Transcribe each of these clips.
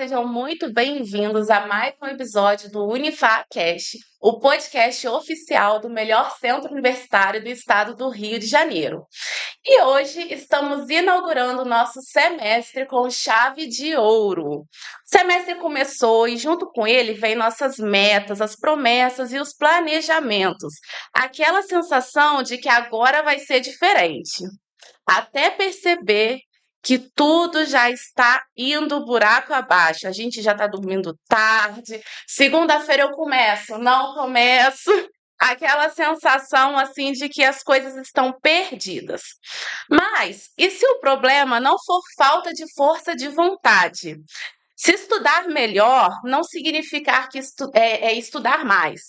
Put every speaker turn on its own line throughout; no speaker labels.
sejam muito bem-vindos a mais um episódio do UniFaCast, o podcast oficial do melhor centro universitário do estado do Rio de Janeiro. E hoje estamos inaugurando o nosso semestre com chave de ouro. O semestre começou e junto com ele vem nossas metas, as promessas e os planejamentos. Aquela sensação de que agora vai ser diferente. Até perceber que tudo já está indo buraco abaixo. A gente já está dormindo tarde. Segunda-feira eu começo, não começo. Aquela sensação assim de que as coisas estão perdidas. Mas e se o problema não for falta de força de vontade? Se estudar melhor não significar que é estudar mais,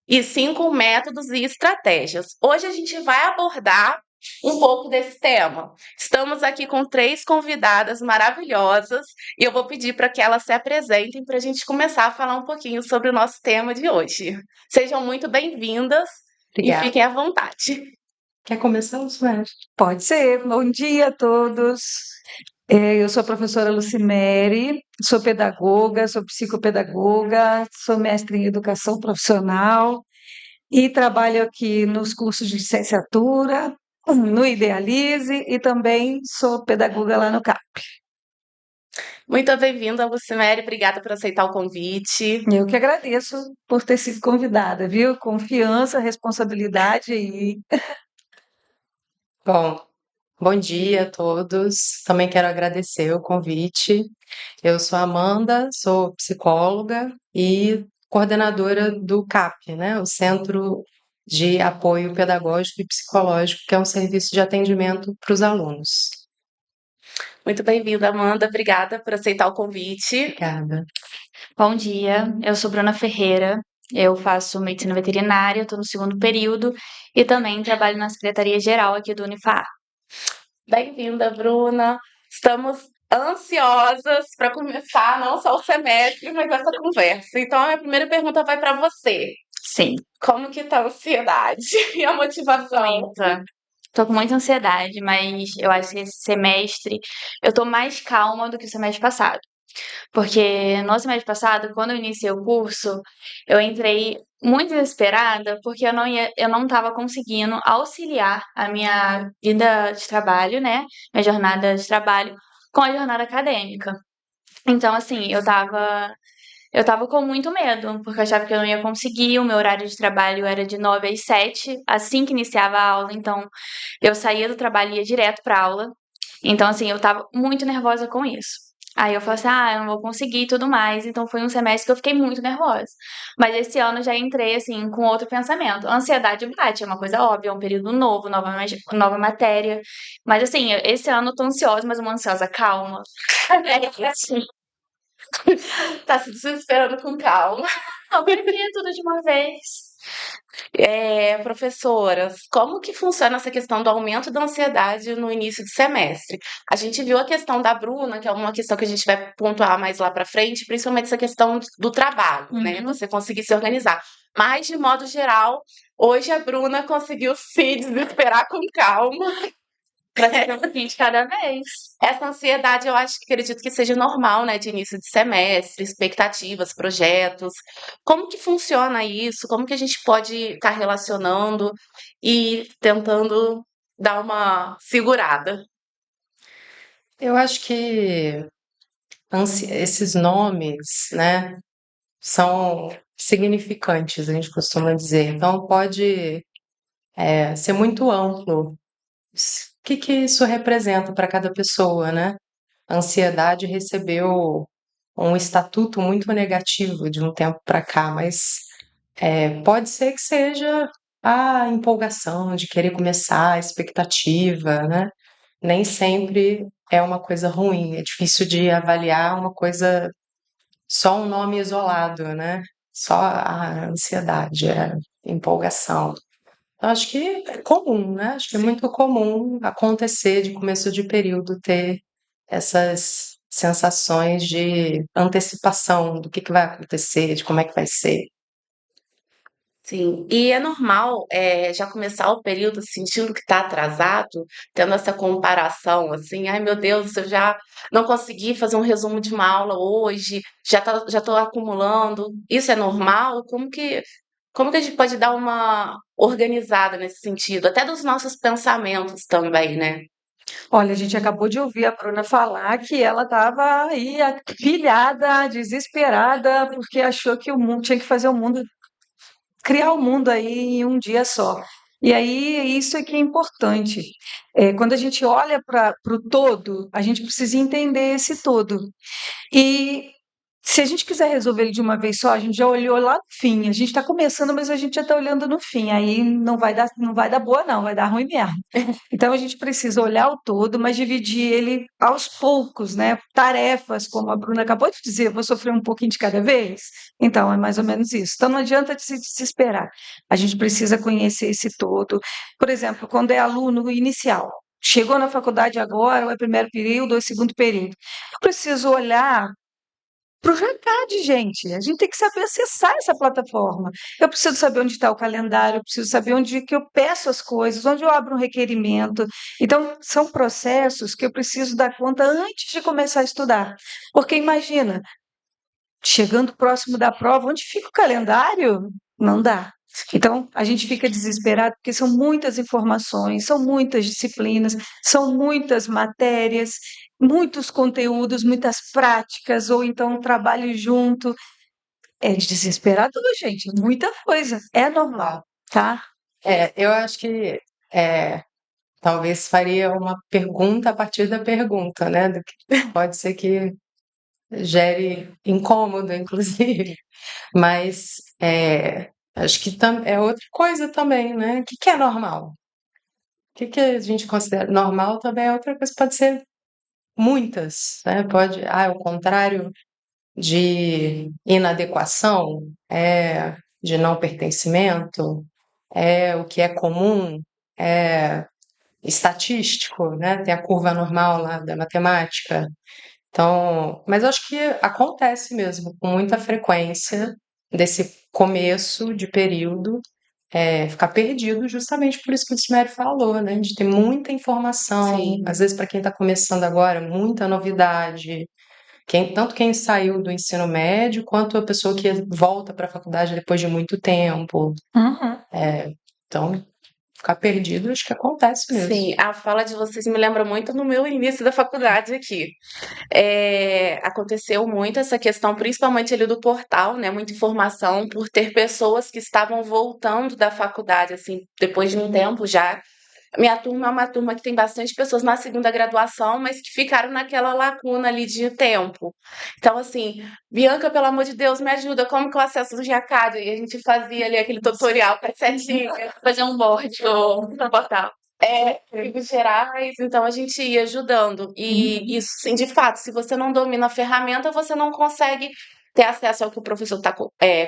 e sim com métodos e estratégias. Hoje a gente vai abordar um pouco desse tema. Estamos aqui com 3 convidadas maravilhosas e eu vou pedir para que elas se apresentem para a gente começar a falar um pouquinho sobre o nosso tema de hoje. Sejam muito bem-vindas e
Obrigada.
fiquem à vontade.
Quer começar, Luciana?
Pode ser. Bom dia a todos. Eu sou a professora Lucimere, sou pedagoga, sou psicopedagoga, sou mestre em educação profissional e trabalho aqui nos cursos de licenciatura, no Idealize e também sou pedagoga lá no CAP.
Muito bem-vinda, Lucimere. Obrigada por aceitar o convite.
Eu que agradeço por ter sido convidada, viu? Confiança, responsabilidade e
Bom dia a todos. Também quero agradecer o convite. Eu sou a Amanda, sou psicóloga e coordenadora do CAP, né? O Centro de Apoio Pedagógico e Psicológico, que é um serviço de atendimento para os alunos.
Muito bem-vinda, Amanda. Obrigada por aceitar o convite.
Obrigada.
Bom dia, eu sou Bruna Ferreira, eu faço medicina veterinária, estou no segundo período e também trabalho na Secretaria-Geral aqui do Unifar.
Bem-vinda, Bruna. Estamos ansiosas para começar não só o semestre, mas essa conversa. Então, a minha primeira pergunta vai para você.
Sim,
Como que tá a ansiedade e a motivação?
muita. Tô com muita ansiedade, mas eu acho que esse semestre eu tô mais calma do que o semestre passado. Porque no semestre passado, quando eu iniciei o curso, eu entrei muito desesperada porque eu não estava conseguindo auxiliar a minha vida de trabalho, né? Minha jornada de trabalho com a jornada acadêmica. Então, assim, eu tava com muito medo, porque eu achava que eu não ia conseguir. O meu horário de trabalho era de 9 às 7, assim que iniciava a aula. Então, eu saía do trabalho e ia direto pra aula. Então, assim, eu tava muito nervosa com isso. Aí eu falei assim, eu não vou conseguir e tudo mais. Então, foi um semestre que eu fiquei muito nervosa. Mas esse ano eu já entrei, assim, com outro pensamento. A ansiedade bate, é uma coisa óbvia, é um período novo, nova matéria. Mas, assim, esse ano eu tô ansiosa, mas uma ansiosa calma. É, assim,
Tá se desesperando com calma.
eu prefiro tudo de uma vez.
Professoras, como que funciona essa questão do aumento da ansiedade no início do semestre? A gente viu a questão da Bruna, que é uma questão que a gente vai pontuar mais lá para frente, principalmente essa questão do trabalho, né? Você conseguir se organizar. Mas, de modo geral, hoje a Bruna conseguiu se desesperar com calma.
Vai ser um pouquinho de cada vez.
Essa ansiedade, eu acho que acredito que seja normal, né, de início de semestre, expectativas, projetos. Como que funciona isso? Como que a gente pode estar relacionando e tentando dar uma segurada?
Eu acho que esses nomes, né, são significantes, a gente costuma dizer. Então, pode ser muito amplo. O que isso representa para cada pessoa, né? A ansiedade recebeu um estatuto muito negativo de um tempo para cá, mas pode ser que seja a empolgação de querer começar, a expectativa, né? Nem sempre é uma coisa ruim, é difícil de avaliar uma coisa, só um nome isolado, né? Só a ansiedade, a empolgação. Eu acho que é comum, né? Acho que é muito comum acontecer de começo de período ter essas sensações de antecipação do que vai acontecer, de como é que vai ser.
Sim, e é normal, já começar o período sentindo que está atrasado, tendo essa comparação, assim: "Ai, meu Deus, eu já não consegui fazer um resumo de uma aula hoje, já estou acumulando". Isso é normal? Como que a gente pode dar uma organizada nesse sentido? Até dos nossos pensamentos também, né.
Olha, a gente acabou de ouvir a Bruna falar que ela estava aí pilhada, desesperada, porque achou que o mundo tinha que fazer o mundo, criar o mundo aí em um dia só. E aí, isso é que é importante. Quando a gente olha para o todo, a gente precisa entender esse todo. E se a gente quiser resolver ele de uma vez só, a gente já olhou lá no fim. A gente está começando, mas a gente já está olhando no fim. Aí não vai dar boa, não, vai dar ruim mesmo. Então a gente precisa olhar o todo, mas dividir ele aos poucos, né? Tarefas, como a Bruna acabou de dizer, vou sofrer um pouquinho de cada vez. Então é mais ou menos isso. Então não adianta se desesperar. A gente precisa conhecer esse todo. Por exemplo, quando é aluno inicial, chegou na faculdade agora, ou é primeiro período ou é segundo período. Eu preciso olhar para o JCAD, gente. A gente tem que saber acessar essa plataforma. Eu preciso saber onde está o calendário, eu preciso saber onde que eu peço as coisas, onde eu abro um requerimento. Então, são processos que eu preciso dar conta antes de começar a estudar. Porque imagina, chegando próximo da prova, onde fica o calendário? Não dá. Então, a gente fica desesperado porque são muitas informações, são muitas disciplinas, são muitas matérias, muitos conteúdos, muitas práticas, ou então trabalho junto. É desesperador, gente, muita coisa. É normal, tá?
Eu acho que é, talvez faria uma pergunta a partir da pergunta, né? Do que pode ser que gere incômodo, inclusive. Mas acho que é outra coisa também, né? O que que é normal? O que que a gente considera normal também é outra coisa, pode ser muitas, né? Pode, o contrário de inadequação é de não pertencimento, é o que é comum, é estatístico, né? Tem a curva normal lá da matemática. Então, mas eu acho que acontece mesmo com muita frequência desse começo de período ficar perdido justamente por isso que o Cimério falou, né? De ter muita informação,
Sim.
às vezes para quem está começando agora, muita novidade. Tanto quem saiu do ensino médio, quanto a pessoa que volta para a faculdade depois de muito tempo.
Uhum.
Então, ficar perdido, acho que acontece mesmo.
Sim, a fala de vocês me lembra muito no meu início da faculdade aqui. Aconteceu muito essa questão, principalmente ali do portal, né? Muita informação, por ter pessoas que estavam voltando da faculdade, assim, depois de um tempo já. Minha turma é uma turma que tem bastante pessoas na segunda graduação, mas que ficaram naquela lacuna ali de tempo. Então, assim, Bianca, pelo amor de Deus, me ajuda, como que eu acesso o GIACAD? E a gente fazia ali aquele tutorial para setinha,
Fazer um board no portal.
códigos gerais, então a gente ia ajudando. E isso, sim, de fato, se você não domina a ferramenta, você não consegue ter acesso ao que o professor está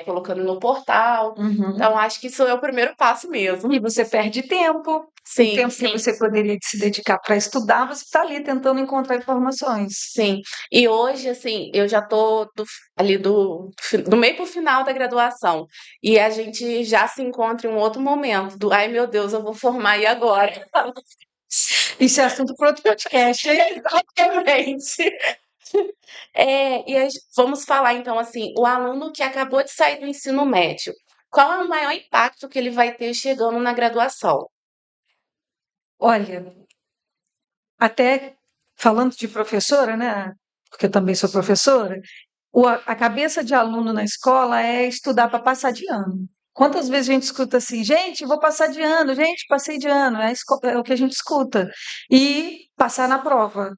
colocando no portal.
Uhum.
Então, acho que isso é o primeiro passo mesmo.
E você perde tempo. O
Sim,
tempo que
sim.
você poderia se dedicar para estudar, você está ali tentando encontrar informações.
sim. E hoje, assim, eu já tô ali do meio pro final da graduação. E a gente já se encontra em um outro momento do, ai meu Deus, eu vou formar e agora?
Isso é assunto para outro podcast.
Exatamente. Vamos falar então assim, o aluno que acabou de sair do ensino médio, qual é o maior impacto que ele vai ter chegando na graduação?
Olha, até falando de professora, né? Porque eu também sou professora, a cabeça de aluno na escola é estudar para passar de ano. Quantas vezes a gente escuta assim, gente, vou passar de ano, gente, passei de ano, é o que a gente escuta. E passar na prova.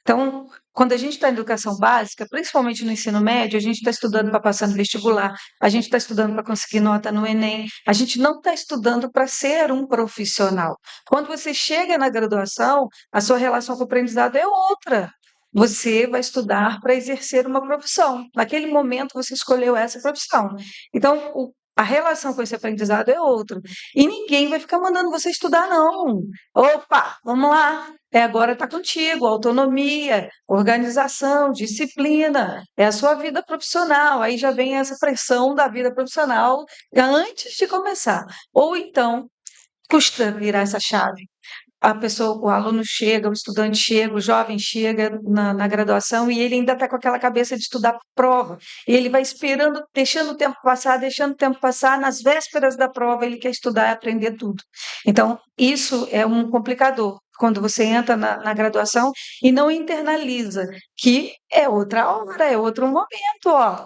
Então, quando a gente está em educação básica, principalmente no ensino médio, a gente está estudando para passar no vestibular, a gente está estudando para conseguir nota no Enem, a gente não está estudando para ser um profissional. Quando você chega na graduação, a sua relação com o aprendizado é outra. Você vai estudar para exercer uma profissão. Naquele momento, você escolheu essa profissão. Então, A relação com esse aprendizado é outra. E ninguém vai ficar mandando você estudar, não. Opa, vamos lá. Agora está contigo, autonomia, organização, disciplina, é a sua vida profissional. Aí já vem essa pressão da vida profissional antes de começar. Ou então, custa virar essa chave. A pessoa, o aluno chega, o estudante chega, o jovem chega na graduação e ele ainda está com aquela cabeça de estudar para prova. E ele vai esperando, deixando o tempo passar, nas vésperas da prova ele quer estudar e aprender tudo. Então, isso é um complicador. Quando você entra na graduação e não internaliza, que é outra hora, é outro momento, ó.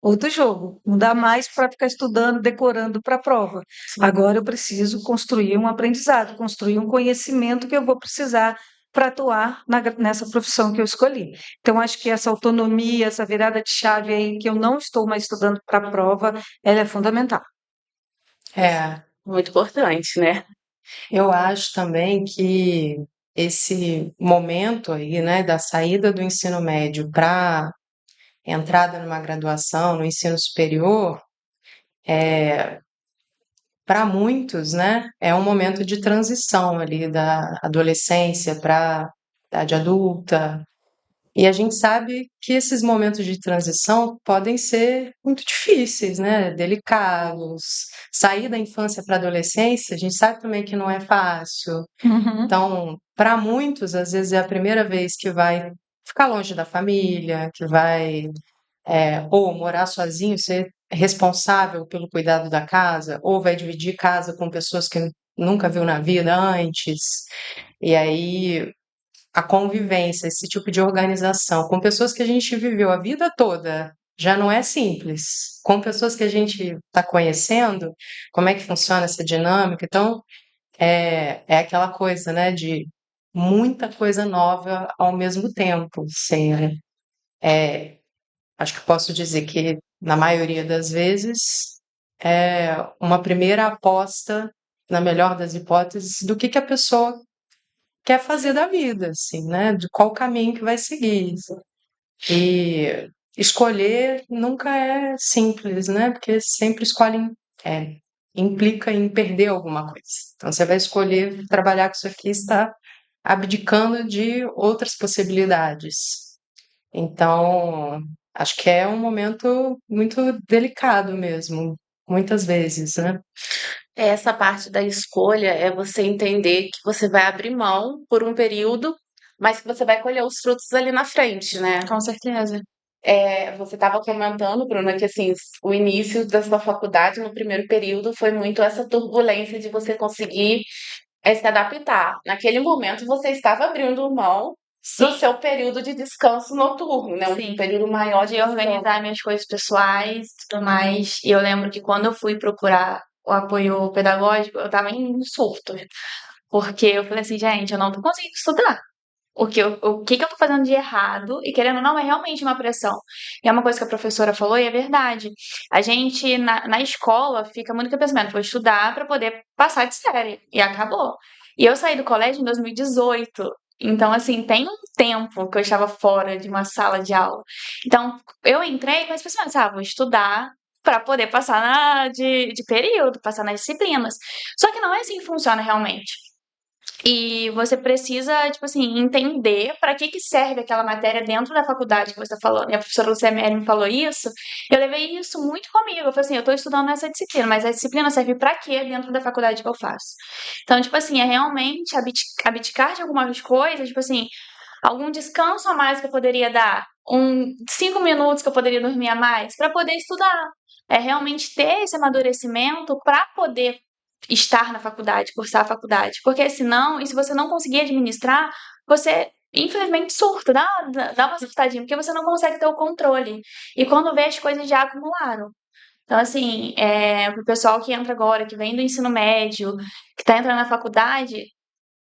Outro jogo. Não dá mais para ficar estudando, decorando para a prova. Agora eu preciso construir um aprendizado, construir um conhecimento que eu vou precisar para atuar nessa profissão que eu escolhi. Então, acho que essa autonomia, essa virada de chave aí, que eu não estou mais estudando para a prova, ela é fundamental.
É,
Muito importante, né?
eu acho também que esse momento aí, né, da saída do ensino médio para entrada numa graduação, no ensino superior, para muitos, né, é um momento de transição ali da adolescência para a idade adulta. E a gente sabe que esses momentos de transição podem ser muito difíceis, né, delicados. Sair da infância para a adolescência, a gente sabe também que não é fácil. Então, para muitos, às vezes é a primeira vez que vai ficar longe da família, que vai ou morar sozinho, ser responsável pelo cuidado da casa, ou vai dividir casa com pessoas que nunca viu na vida antes. E aí a convivência, esse tipo de organização com pessoas que a gente viveu a vida toda já não é simples. Com pessoas que a gente está conhecendo, como é que funciona essa dinâmica? Então, é aquela coisa, né, de muita coisa nova ao mesmo tempo, assim, né? Acho que posso dizer que, na maioria das vezes, é uma primeira aposta, na melhor das hipóteses, do que a pessoa quer fazer da vida, assim, né? De qual caminho que vai seguir. E escolher nunca é simples, né? Porque sempre escolhem, implica em perder alguma coisa. Então você vai escolher trabalhar com isso aqui, está abdicando de outras possibilidades. Então, acho que é um momento muito delicado mesmo, muitas vezes, né?
Essa parte da escolha é você entender que você vai abrir mão por um período, mas que você vai colher os frutos ali na frente, né?
Com certeza.
Você estava comentando, Bruna, que assim, o início da sua faculdade no primeiro período foi muito essa turbulência de você conseguir se adaptar. Naquele momento você estava abrindo mão do
Sim,
seu período de descanso noturno, né? Um
sim.
período maior de
De organizar minhas coisas pessoais e tudo mais. E eu lembro que quando eu fui procurar o apoio pedagógico, eu tava em um surto. Porque eu falei assim, gente, eu não tô conseguindo estudar. O que que eu tô fazendo de errado? E querendo ou não, é realmente uma pressão. E é uma coisa que a professora falou e é verdade. A gente, na escola, fica muito com o pensamento, vou estudar para poder passar de série. E acabou. E eu saí do colégio em 2018. Então, assim, tem um tempo que eu estava fora de uma sala de aula. Então, eu entrei com esse pensamento, vou estudar para poder passar de período, passar nas disciplinas. Só que não é assim que funciona realmente. E você precisa, tipo assim, entender para que serve aquela matéria dentro da faculdade que você está falando. E a professora Luciane me falou isso. Eu levei isso muito comigo. Eu falei assim, eu estou estudando essa disciplina, mas a disciplina serve para quê dentro da faculdade que eu faço? Então, tipo assim, é realmente abdicar de algumas coisas, tipo assim, algum descanso a mais que eu poderia dar, 5 minutos que eu poderia dormir a mais, para poder estudar. É realmente ter esse amadurecimento para poder estar na faculdade, cursar a faculdade. Porque senão, e se você não conseguir administrar, você infelizmente surta, dá uma surtadinha, porque você não consegue ter o controle. E quando vê, as coisas já acumularam. Então, assim, pro pessoal que entra agora, que vem do ensino médio, que está entrando na faculdade,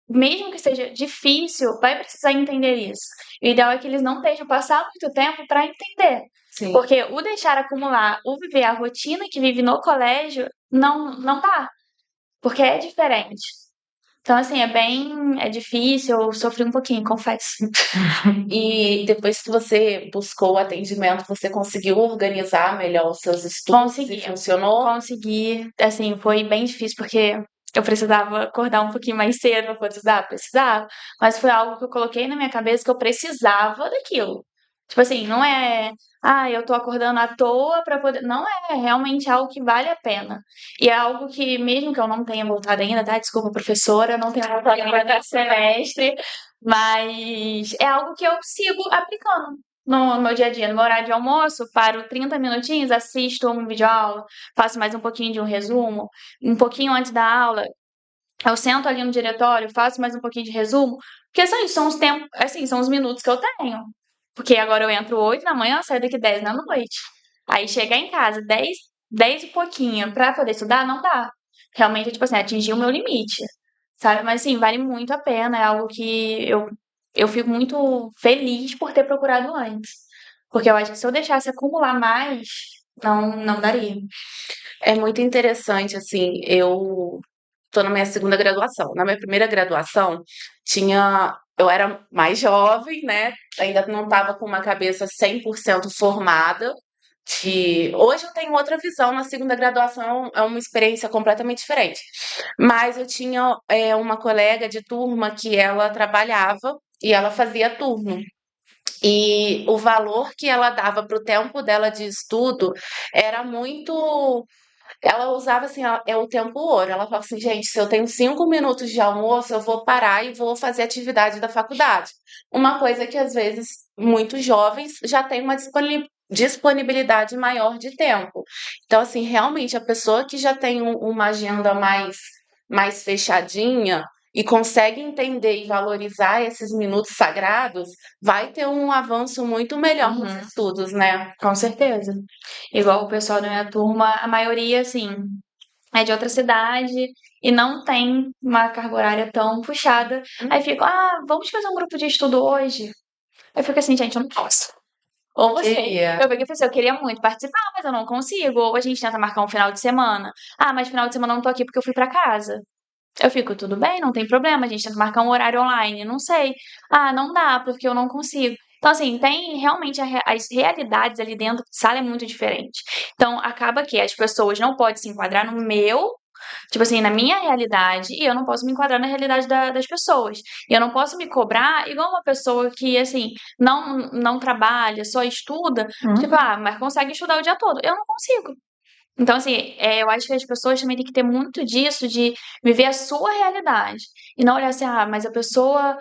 mesmo que seja difícil, vai precisar entender isso. O ideal é que eles não deixem passar muito tempo para entender.
Sim.
Porque o deixar acumular, o viver a rotina que vive no colégio, não dá. Porque é diferente. Então, assim, é difícil, eu sofri um pouquinho, confesso.
E depois que você buscou o atendimento, você conseguiu organizar melhor os seus estudos e
Consegui.
funcionou?
Consegui, assim, foi bem difícil porque eu precisava acordar um pouquinho mais cedo pra poder estudar, precisava, mas foi algo que eu coloquei na minha cabeça que eu precisava daquilo. Tipo assim, não é, eu tô acordando à toa pra poder. Não é realmente algo que vale a pena. E é algo que, mesmo que eu não tenha voltado ainda, tá? Desculpa, professora, eu não tenho voltado ainda esse semestre, mas é algo que eu sigo aplicando no meu dia a dia, no meu horário de almoço, paro 30 minutinhos, assisto um videoaula, faço mais um pouquinho de um resumo, um pouquinho antes da aula, eu sento ali no diretório, faço mais um pouquinho de resumo, porque são os tempos, assim, são os minutos que eu tenho. Porque agora eu entro 8 da manhã, saio daqui 10 da noite. Aí chegar em casa 10 e pouquinho pra poder estudar, não dá. Realmente, tipo assim, atingir o meu limite, sabe? Mas assim, vale muito a pena, é algo que eu fico muito feliz por ter procurado antes. Porque eu acho que se eu deixasse acumular mais, não daria.
É muito interessante, assim, eu tô na minha segunda graduação. Na minha primeira graduação, eu era mais jovem, né? Ainda não estava com uma cabeça 100% formada. Hoje eu tenho outra visão, na segunda graduação é uma experiência completamente diferente. Mas eu tinha uma colega de turma que ela trabalhava e ela fazia turno. E o valor que ela dava para o tempo dela de estudo era muito. Ela usava assim, é o tempo ouro. Ela falava assim, gente, se eu tenho 5 minutos de almoço, eu vou parar e vou fazer atividade da faculdade. Uma coisa que às vezes muitos jovens já têm uma disponibilidade maior de tempo. Então, assim, realmente a pessoa que já tem uma agenda mais fechadinha e consegue entender e valorizar esses minutos sagrados, vai ter um avanço muito melhor nos estudos, né?
Com certeza. Igual o pessoal da minha turma, a maioria, assim, é de outra cidade e não tem uma carga horária tão puxada. Aí fico, vamos fazer um grupo de estudo hoje? Aí eu fico assim, gente, eu não posso. Ou você.
Queria.
Eu peguei e falei assim, eu queria muito participar, mas eu não consigo. Ou a gente tenta marcar um final de semana. Mas final de semana eu não tô aqui porque eu fui pra casa. Eu fico, tudo bem, não tem problema, a gente tenta marcar um horário online, não sei. Não dá, porque eu não consigo. Então, assim, tem realmente as realidades ali dentro de sala é muito diferente. Então, acaba que as pessoas não podem se enquadrar no meu, tipo assim, na minha realidade, e eu não posso me enquadrar na realidade das pessoas. E eu não posso me cobrar igual uma pessoa que, assim, não trabalha, só estuda, tipo, mas consegue estudar o dia todo. Eu não consigo. Então, assim, eu acho que as pessoas também têm que ter muito disso, de viver a sua realidade. E não olhar assim, mas a pessoa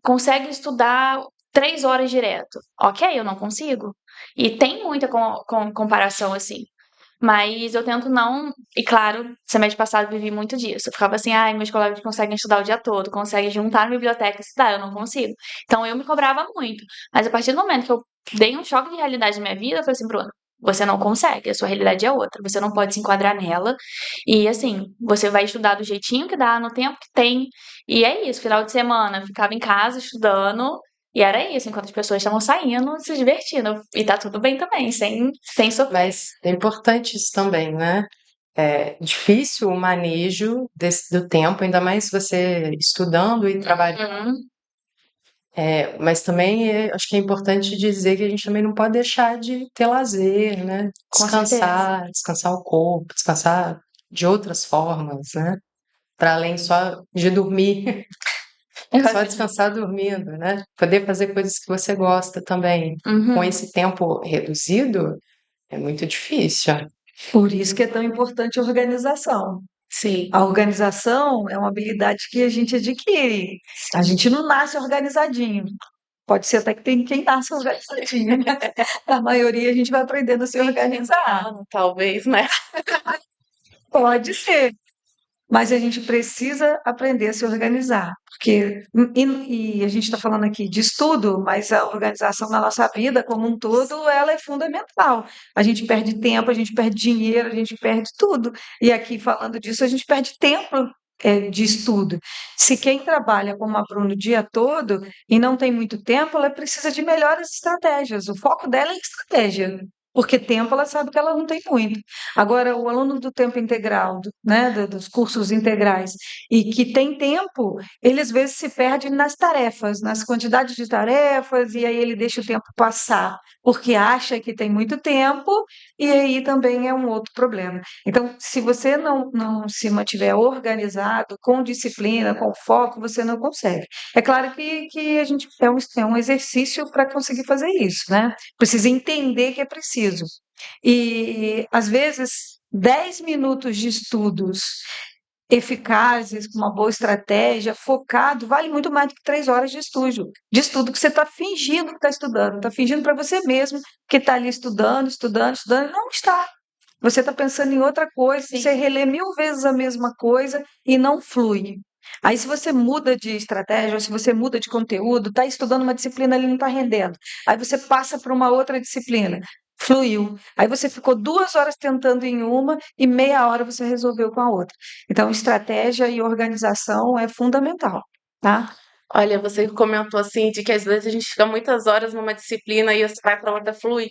consegue estudar 3 horas direto. Ok, eu não consigo. E tem muita comparação, assim. Mas eu tento não. E claro, semestre passado eu vivi muito disso. Eu ficava assim, meus colegas conseguem estudar o dia todo, conseguem juntar na biblioteca e estudar, eu não consigo. Então eu me cobrava muito. Mas a partir do momento que eu dei um choque de realidade na minha vida, eu falei assim, Bruno, você não consegue, a sua realidade é outra, você não pode se enquadrar nela. E assim, você vai estudar do jeitinho que dá, no tempo que tem. E é isso, final de semana, eu ficava em casa estudando. E era isso, enquanto as pessoas estavam saindo, se divertindo. E tá tudo bem também, sem sofrer.
Mas é importante isso também, né? É difícil o manejo do tempo, ainda mais se você estudando e trabalhando. Mas também acho que é importante dizer que a gente também não pode deixar de ter lazer, né?
Com certeza.
Descansar o corpo, descansar de outras formas, né? Para além só de dormir, só descansar dormindo, né? Poder fazer coisas que você gosta também. Com esse tempo reduzido, é muito difícil.
Por isso que é tão importante a organização.
Sim.
A organização é uma habilidade que a gente adquire. A gente não nasce organizadinho. Pode ser até que tem quem nasce organizadinho, né? A maioria a gente vai aprendendo a se organizar.
Talvez, né?
Pode ser. Mas a gente precisa aprender a se organizar, porque e a gente está falando aqui de estudo, mas a organização na nossa vida como um todo, ela é fundamental. A gente perde tempo, a gente perde dinheiro, a gente perde tudo. E aqui falando disso, a gente perde tempo de estudo. Se quem trabalha como a Bruna o dia todo e não tem muito tempo, ela precisa de melhores estratégias. O foco dela é estratégia. porque tempo ela sabe que ela não tem muito. Agora, o aluno do tempo integral, né, dos cursos integrais, e que tem tempo, ele às vezes se perde nas tarefas, nas quantidades de tarefas, e aí ele deixa o tempo passar, porque acha que tem muito tempo, e aí também é um outro problema. Então, se você não se mantiver organizado, com disciplina, com foco, você não consegue. É claro que a gente é um exercício para conseguir fazer isso, né? Precisa entender que é preciso. E, às vezes, 10 minutos de estudos eficazes, com uma boa estratégia, focado, vale muito mais do que 3 horas de estudo que você está fingindo que está estudando, está fingindo para você mesmo que está ali estudando, estudando, estudando, não está. Você está pensando em outra coisa,
Sim.
você relê 1000 vezes a mesma coisa e não flui. Aí, se você muda de estratégia, ou se você muda de conteúdo, está estudando uma disciplina ali, não está rendendo. Aí você passa para uma outra disciplina, fluiu. Aí você ficou 2 horas tentando em uma e meia hora você resolveu com a outra. Então, estratégia e organização é fundamental, tá?
Olha, você comentou assim de que às vezes a gente fica muitas horas numa disciplina e você vai para outra flui.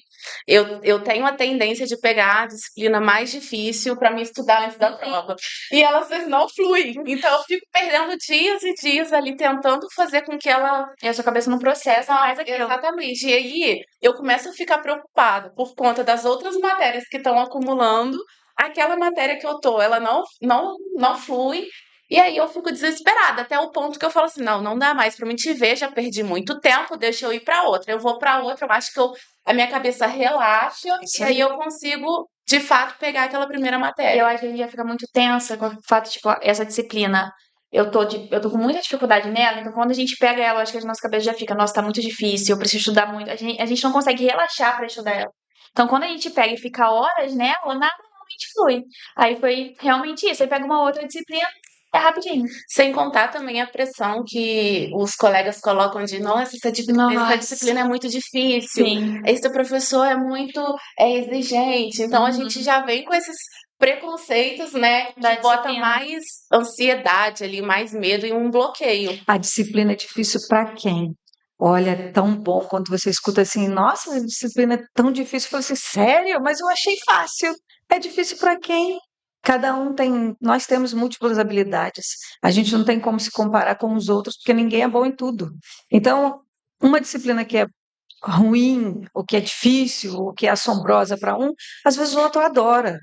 Eu tenho a tendência de pegar a disciplina mais difícil para me estudar antes da prova. E ela às vezes não flui. Então eu fico perdendo dias e dias ali tentando fazer com que ela.
E a sua cabeça não processa mais aquilo.
Exatamente. E aí eu começo a ficar preocupada por conta das outras matérias que estão acumulando. Aquela matéria que eu tô, ela não flui. E aí eu fico desesperada, até o ponto que eu falo assim, não dá mais pra mim te ver, já perdi muito tempo, deixa eu ir pra outra. Eu vou pra outra, eu acho que a minha cabeça relaxa
Isso
e aí eu consigo, de fato, pegar aquela primeira matéria.
Eu acho que a gente já fica muito tensa com o fato, tipo, essa disciplina. Eu tô com muita dificuldade nela, então quando a gente pega ela, eu acho que a nossa cabeça já fica, nossa, tá muito difícil, eu preciso estudar muito. A gente não consegue relaxar pra estudar ela. Então quando a gente pega e fica horas nela, nada realmente flui. Aí foi realmente isso. Aí pega uma outra disciplina, é rapidinho.
Sem contar também a pressão que os colegas colocam de, nossa, essa
Nossa.
disciplina é muito difícil,
Sim.
esse professor é muito exigente. Então a gente já vem com esses preconceitos, né,
Da
que bota
disciplina.
mais ansiedade ali, mais medo e um bloqueio.
A disciplina é difícil para quem? Olha, é tão bom quando você escuta assim, nossa, a disciplina é tão difícil. Eu falo assim, sério? Mas eu achei fácil. É difícil para quem? Cada um tem, nós temos múltiplas habilidades. A gente não tem como se comparar com os outros, porque ninguém é bom em tudo. Então, uma disciplina que é ruim, ou que é difícil, ou que é assombrosa para um, às vezes o outro adora.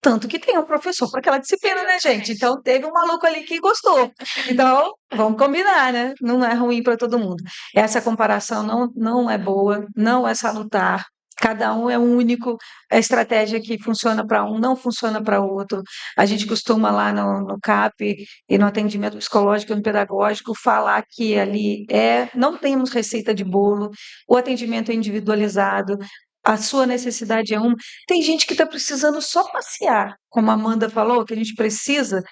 Tanto que tem um professor para aquela disciplina, né, gente? Então teve um maluco ali que gostou. Então, vamos combinar, né? Não é ruim para todo mundo. Essa comparação não é boa, não é salutar. Cada um é único, a estratégia que funciona para um não funciona para outro. A gente costuma lá no CAP e no atendimento psicológico e no pedagógico falar que ali não temos receita de bolo, o atendimento é individualizado, a sua necessidade é uma. Tem gente que está precisando só passear, como a Amanda falou, que a gente precisa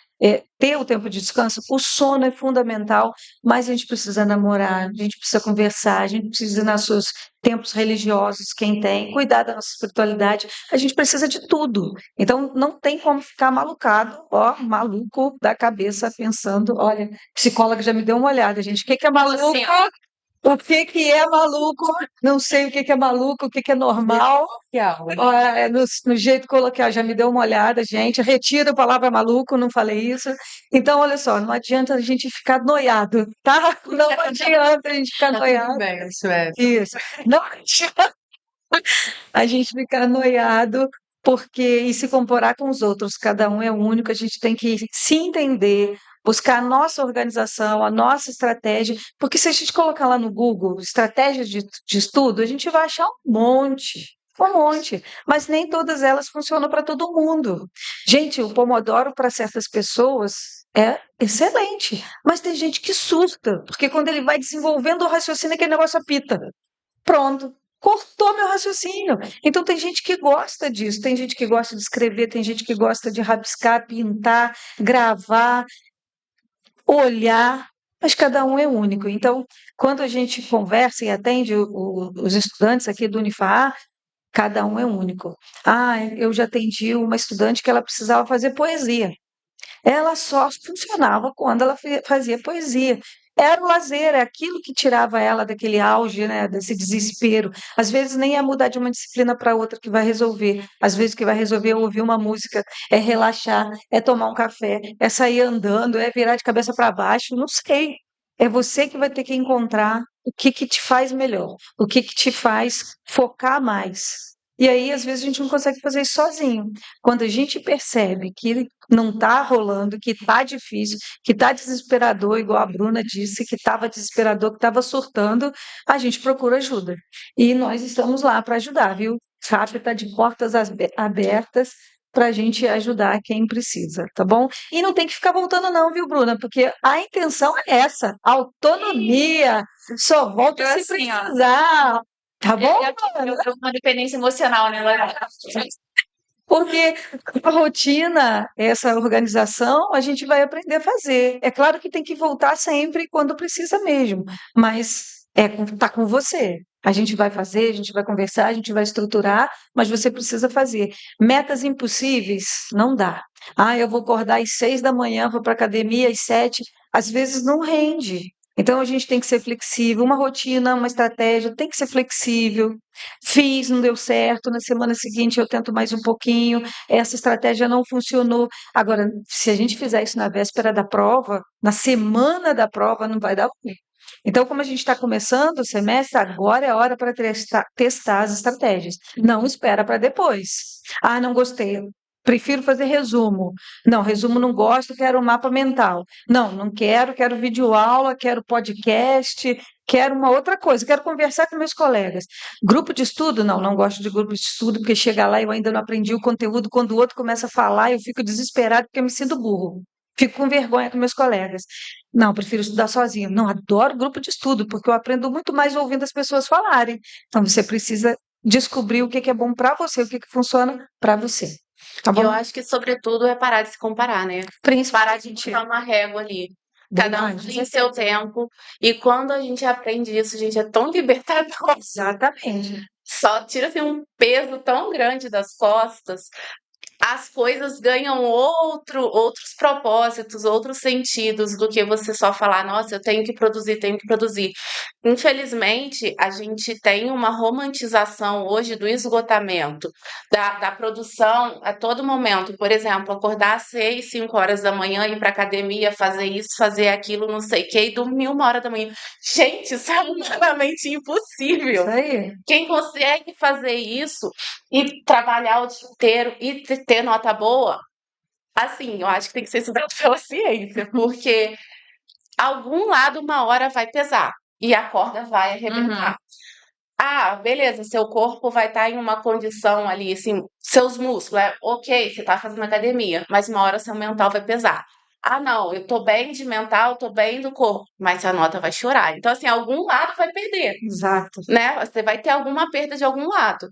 ter o tempo de descanso. O sono é fundamental, mas a gente precisa namorar, a gente precisa conversar, a gente precisa ir nos seus tempos religiosos, quem tem, cuidar da nossa espiritualidade. A gente precisa de tudo. Então, não tem como ficar malucado, ó, maluco da cabeça, pensando, olha, psicóloga já me deu uma olhada, gente, o que que é maluco?
Assim, ó.
O que que é maluco? Não sei o que que é maluco, o que que é normal. Olha, no jeito coloquial, já me deu uma olhada, gente. Retira a palavra maluco, não falei isso. Então, olha só, não adianta a gente ficar noiado, tá? Não adianta a gente ficar
Tá
noiado.
tudo bem, Sueli.
Isso. Não adianta a gente ficar noiado, porque e se comparar com os outros, cada um é único, a gente tem que se entender, buscar a nossa organização, a nossa estratégia, porque se a gente colocar lá no Google estratégias de estudo, a gente vai achar um monte, mas nem todas elas funcionam para todo mundo. Gente, o Pomodoro para certas pessoas é excelente, mas tem gente que surta, porque quando ele vai desenvolvendo o raciocínio, aquele negócio apita. Pronto, cortou meu raciocínio. Então tem gente que gosta disso, tem gente que gosta de escrever, tem gente que gosta de rabiscar, pintar, gravar, olhar, mas cada um é único. Então, quando a gente conversa e atende os estudantes aqui do Unifar, cada um é único. Ah, eu já atendi uma estudante que ela precisava fazer poesia. Ela só funcionava quando ela fazia poesia. era o lazer, é aquilo que tirava ela daquele auge, né, desse desespero. Às vezes nem é mudar de uma disciplina para outra que vai resolver. Às vezes o que vai resolver é ouvir uma música, é relaxar, é tomar um café, é sair andando, é virar de cabeça para baixo, não sei. É você que vai ter que encontrar o que que te faz melhor, o que que te faz focar mais. E aí, às vezes, a gente não consegue fazer isso sozinho. Quando a gente percebe que não está rolando, que está difícil, que está desesperador, igual a Bruna disse, que estava desesperador, que estava surtando, a gente procura ajuda. E nós estamos lá para ajudar, viu? RAP está de portas abertas para a gente ajudar quem precisa, tá bom? E não tem que ficar voltando, não, viu, Bruna? Porque a intenção é essa: autonomia. Só volta
Eu
se
assim, ó.
precisar. Tá bom?
Eu tenho uma dependência emocional, né, Laura?
Porque a rotina, essa organização, a gente vai aprender a fazer. É claro que tem que voltar sempre quando precisa mesmo, mas tá com você. A gente vai fazer, a gente vai conversar, a gente vai estruturar, mas você precisa fazer. Metas impossíveis, não dá. Ah, eu vou acordar às 6 da manhã, vou para a academia às 7. Às vezes não rende. Então a gente tem que ser flexível. Uma rotina, uma estratégia, tem que ser flexível. Fiz, não deu certo, na semana seguinte eu tento mais um pouquinho, essa estratégia não funcionou. Agora, se a gente fizer isso na véspera da prova, na semana da prova, não vai dar bom. Então, como a gente está começando o semestre, agora é a hora para testar as estratégias. Não espera para depois. Ah, não gostei. Prefiro fazer resumo. Não, resumo não gosto, quero um mapa mental. Não, não quero, quero videoaula, quero podcast, quero uma outra coisa, quero conversar com meus colegas. Grupo de estudo? Não, não gosto de grupo de estudo, porque chega lá e eu ainda não aprendi o conteúdo. Quando o outro começa a falar, eu fico desesperado porque eu me sinto burro. Fico com vergonha com meus colegas. Não, prefiro estudar sozinho. Não, adoro grupo de estudo, porque eu aprendo muito mais ouvindo as pessoas falarem. Então, você precisa descobrir o que que é bom para você, o que que funciona para você. Tá
E eu
bom?
acho que, sobretudo, é parar de se comparar, né? Parar de
Principalmente.
botar uma régua ali. Cada um
Verdade.
tem seu tempo. E quando a gente aprende isso, gente, é tão libertador.
Exatamente.
Só tira assim, um peso tão grande das costas. As coisas ganham outros propósitos, outros sentidos do que você só falar, nossa, eu tenho que produzir, tenho que produzir. Infelizmente, a gente tem uma romantização hoje do esgotamento, da produção a todo momento. Por exemplo, acordar às 6, 5 horas da manhã, ir para academia, fazer isso, fazer aquilo, não sei o quê, e dormir 1 hora da manhã. Gente, isso é humanamente impossível.
Isso aí.
Quem consegue fazer isso e trabalhar o dia inteiro e ter nota boa, assim, eu acho que tem que ser estudado pela ciência, porque algum lado uma hora vai pesar e a corda vai arrebentar. Ah, beleza, seu corpo vai estar em uma condição ali, assim, seus músculos, ok, você está fazendo academia, mas uma hora seu mental vai pesar. Ah, não, eu tô bem de mental, tô bem do corpo, mas a nota vai chorar. Então, assim, algum lado vai perder,
Exato.
né? Você vai ter alguma perda de algum lado.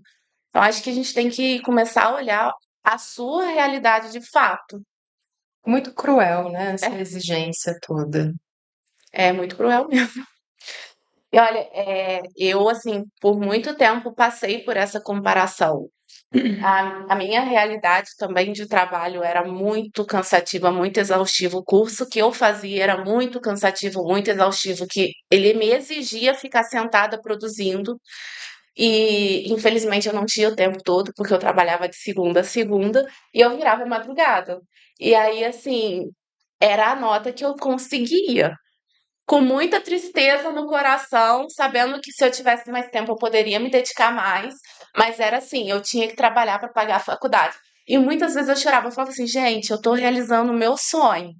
Então, acho que a gente tem que começar a olhar a sua realidade de fato.
Muito cruel, né? Essa exigência toda.
É muito cruel mesmo. E olha, eu, assim, por muito tempo passei por essa comparação. A minha realidade também de trabalho era muito cansativa, muito exaustivo. O curso que eu fazia era muito cansativo, muito exaustivo, que ele me exigia ficar sentada produzindo. E infelizmente eu não tinha o tempo todo, porque eu trabalhava de segunda a segunda e eu virava madrugada. E aí, assim, era a nota que eu conseguia. Com muita tristeza no coração, sabendo que se eu tivesse mais tempo eu poderia me dedicar mais, mas era assim, eu tinha que trabalhar para pagar a faculdade. E muitas vezes eu chorava, eu falava assim, gente, eu tô realizando o meu sonho.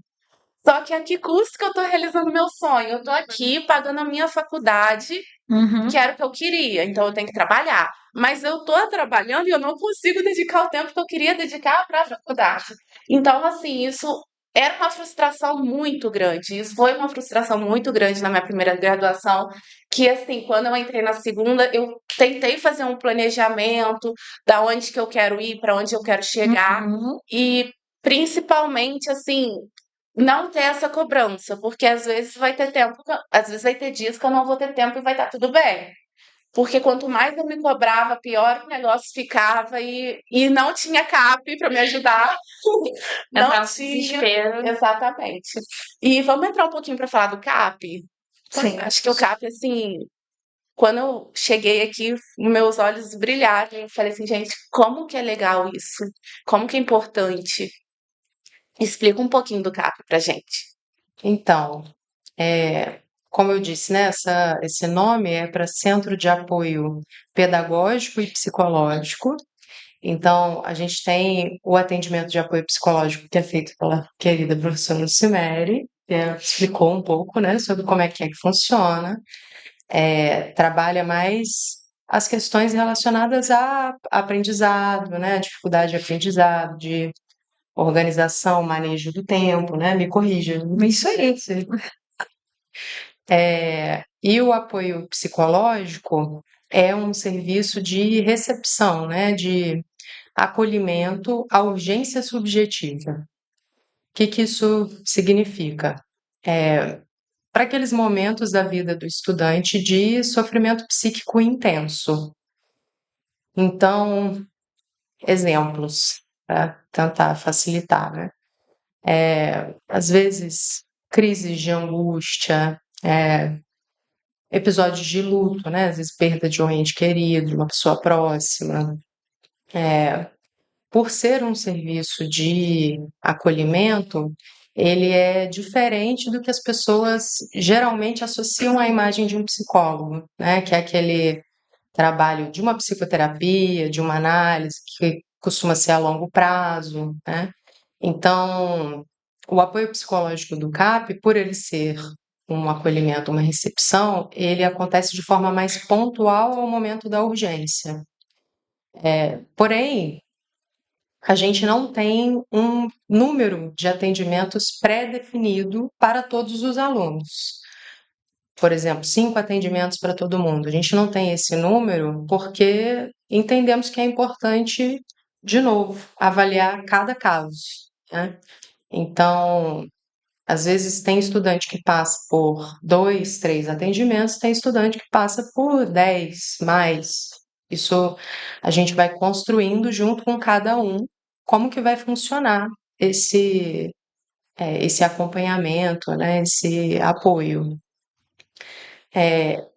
Só que a que custo que eu tô realizando o meu sonho? Eu tô aqui pagando a minha faculdade,
Uhum.
que era o que eu queria, então eu tenho que trabalhar. Mas eu tô trabalhando e eu não consigo dedicar o tempo que eu queria dedicar para a faculdade. Então, assim, isso era uma frustração muito grande. Isso foi uma frustração muito grande na minha primeira graduação, que assim, quando eu entrei na segunda, eu tentei fazer um planejamento da onde que eu quero ir, para onde eu quero chegar,
Uhum.
e principalmente assim, não ter essa cobrança, porque às vezes vai ter tempo, às vezes vai ter dias que eu não vou ter tempo e vai estar tudo bem. Porque quanto mais eu me cobrava, pior o negócio ficava e não tinha CAP para me ajudar. Não
Entrar no
tinha.
desespero.
Exatamente. E vamos entrar um pouquinho para falar do CAP?
Sim.
Acho que o CAP, assim, quando eu cheguei aqui, meus olhos brilharam. Eu falei assim, gente, como que é legal isso? Como que é importante? Explica um pouquinho do CAP pra gente.
Então, como eu disse, né, esse nome é para Centro de Apoio Pedagógico e Psicológico. Então, a gente tem o atendimento de apoio psicológico que é feito pela querida professora Lucimere, que explicou um pouco, né, sobre como é que funciona. Trabalha mais as questões relacionadas a aprendizado, né, a dificuldade de aprendizado, de organização, manejo do tempo, né, me corrija.
Isso aí.
E o apoio psicológico é um serviço de recepção, né, de acolhimento à urgência subjetiva. O que isso significa? Para aqueles momentos da vida do estudante de sofrimento psíquico intenso. Então, exemplos, para tentar facilitar, né? Às vezes, crises de angústia, episódios de luto, né? Às vezes, perda de um ente querido, de uma pessoa próxima. Por ser um serviço de acolhimento, ele é diferente do que as pessoas geralmente associam à imagem de um psicólogo, né? Que é aquele trabalho de uma psicoterapia, de uma análise que costuma ser a longo prazo, né? Então, o apoio psicológico do CAP, por ele ser um acolhimento, uma recepção, ele acontece de forma mais pontual ao momento da urgência. Porém, a gente não tem um número de atendimentos pré-definido para todos os alunos. Por exemplo, 5 atendimentos para todo mundo. A gente não tem esse número porque entendemos que é importante, de novo, avaliar cada caso, né? Então, às vezes tem estudante que passa por 2, 3 atendimentos, tem estudante que passa por 10 mais. Isso a gente vai construindo junto com cada um como que vai funcionar esse acompanhamento, né, esse apoio.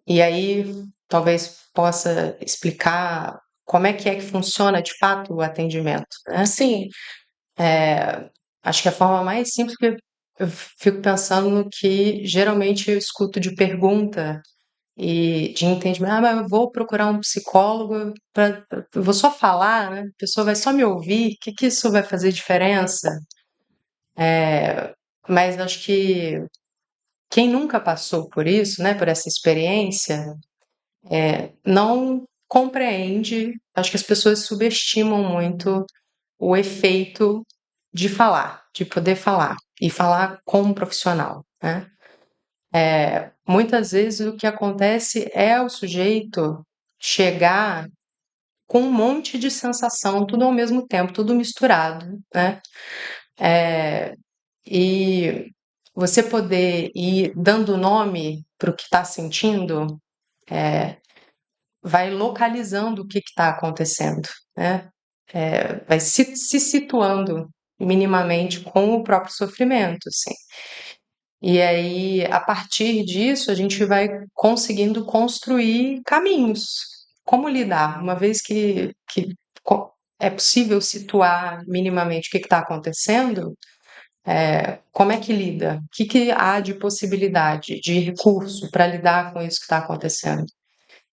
E aí talvez possa explicar como é que funciona de fato o atendimento, né?
Sim,
Acho que a forma mais simples, porque eu fico pensando no que geralmente eu escuto de pergunta e de entendimento. Ah, mas eu vou procurar um psicólogo, eu vou só falar, né? A pessoa vai só me ouvir, o que isso vai fazer diferença? Mas acho que quem nunca passou por isso, né, por essa experiência, não compreende. Acho que as pessoas subestimam muito o efeito de falar, de poder falar e falar com um profissional, né? Muitas vezes o que acontece é o sujeito chegar com um monte de sensação, tudo ao mesmo tempo, tudo misturado, né? E você poder ir dando nome para o que está sentindo, vai localizando o que está acontecendo, né? Vai se situando minimamente com o próprio sofrimento, assim. E aí, a partir disso, a gente vai conseguindo construir caminhos. Como lidar? Uma vez que é possível situar minimamente o que está acontecendo, como é que lida? O que há de possibilidade, de recurso para lidar com isso que está acontecendo?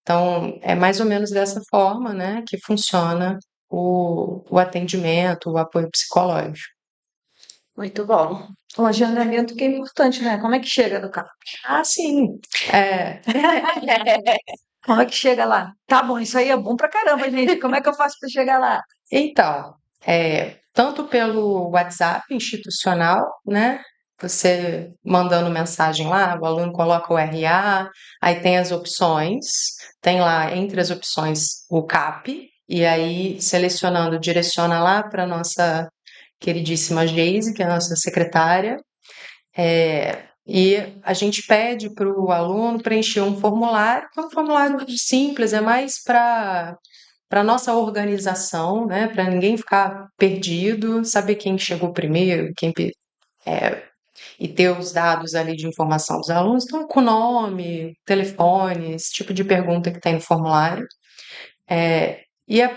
Então, é mais ou menos dessa forma, né, que funciona o atendimento, o apoio psicológico.
muito bom.
O agendamento que é importante, né? Como é que chega no carro?
Ah, sim.
Como é que chega lá? Tá bom, isso aí é bom pra caramba, gente. Como é que eu faço para chegar lá?
Então, tanto pelo WhatsApp institucional, né? Você mandando mensagem lá, o aluno coloca o RA, aí tem as opções, tem lá entre as opções o CAP, e aí selecionando, direciona lá para a nossa queridíssima Geise, que é a nossa secretária, e a gente pede para o aluno preencher um formulário, que é um formulário simples, é mais para nossa organização, né? Para ninguém ficar perdido, saber quem chegou primeiro, e ter os dados ali de informação dos alunos, então com nome, telefone, esse tipo de pergunta que tem no formulário,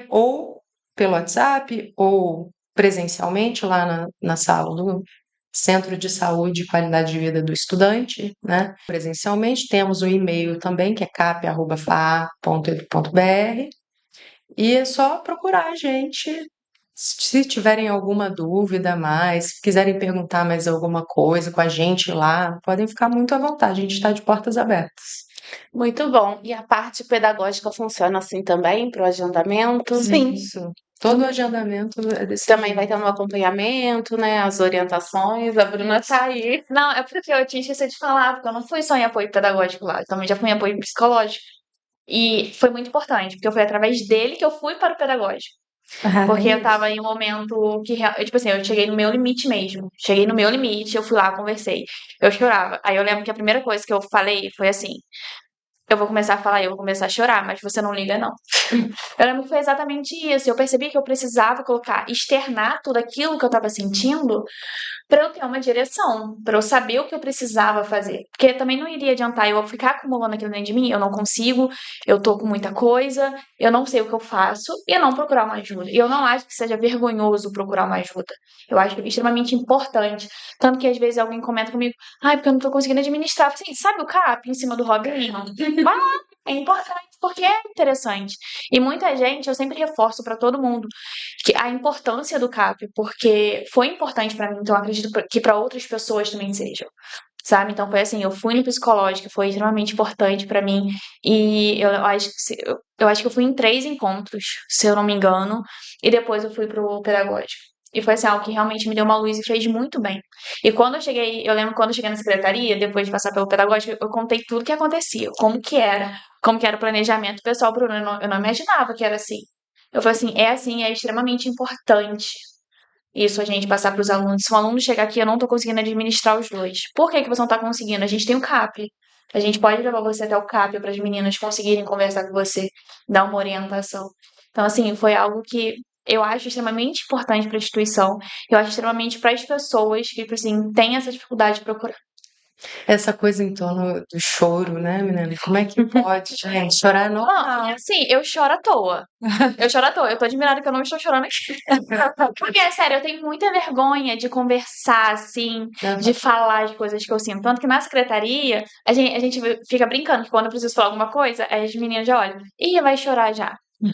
ou pelo WhatsApp ou presencialmente lá na sala do Centro de Saúde e Qualidade de Vida do Estudante, né? Presencialmente temos o e-mail também, que é cap@fa.edu.br, e é só procurar a gente. Se tiverem alguma dúvida a mais, se quiserem perguntar mais alguma coisa com a gente lá, podem ficar muito à vontade, a gente está de portas abertas.
Muito bom. E a parte pedagógica funciona assim também para o agendamento?
Sim.
Isso. Todo o agendamento é desse
Também vai
jeito.
ter um acompanhamento, né? As orientações. A Bruna tá aí.
Não, é porque eu tinha esquecido de falar, porque eu não fui só em apoio pedagógico lá, eu também já fui em apoio psicológico. E foi muito importante, porque foi através dele que eu fui para o pedagógico. Porque eu tava em um momento que, tipo assim, eu cheguei no meu limite mesmo. Cheguei no meu limite, eu fui lá, conversei. Eu chorava. Aí eu lembro que a primeira coisa que eu falei foi assim: eu vou começar a falar, eu vou começar a chorar, mas você não liga, não. Eu lembro que foi exatamente isso. Eu percebi que eu precisava colocar, externar tudo aquilo que eu tava sentindo pra eu ter uma direção, pra eu saber o que eu precisava fazer. Porque também não iria adiantar eu ficar acumulando aquilo dentro de mim, eu não consigo, eu tô com muita coisa, eu não sei o que eu faço, e não procurar uma ajuda. E eu não acho que seja vergonhoso procurar uma ajuda. Eu acho extremamente importante. Tanto que às vezes alguém comenta comigo, ai, porque eu não tô conseguindo administrar. Assim, sabe o CAP em cima do Robinho? Vai lá, é importante, porque é interessante. E muita gente, eu sempre reforço pra todo mundo que a importância do CAP, porque foi importante pra mim, então eu acredito que pra outras pessoas também sejam, sabe? Então foi assim, eu fui no psicológico, foi extremamente importante pra mim, e eu acho que eu acho que eu fui em 3 encontros, se eu não me engano, e depois eu fui pro pedagógico. E foi assim, algo que realmente me deu uma luz e fez muito bem. E quando eu cheguei, eu lembro quando eu cheguei na secretaria, depois de passar pelo pedagógico, eu contei tudo que acontecia, como que era o planejamento pessoal, Bruno, eu não imaginava que era assim. Eu falei assim, é extremamente importante isso a gente passar para os alunos. Se um aluno chegar aqui, eu não estou conseguindo administrar os dois. Por que que você não está conseguindo? A gente tem o CAP. A gente pode levar você até o CAP para as meninas conseguirem conversar com você, dar uma orientação. Então, assim, foi algo que eu acho extremamente importante para a instituição. Eu acho extremamente para as pessoas que, tipo assim, têm essa dificuldade de procurar.
Essa coisa em torno do choro, né, menina? Como é que pode, gente? Chorar é
Não,
normal.
e assim, eu choro à toa. Eu choro à toa. Eu tô admirada que eu não estou chorando aqui. Porque, é sério, eu tenho muita vergonha de conversar, assim, de falar as coisas que eu sinto. Tanto que na secretaria, a gente fica brincando que quando eu preciso falar alguma coisa, aí as meninas já olham. Ih, vai chorar já.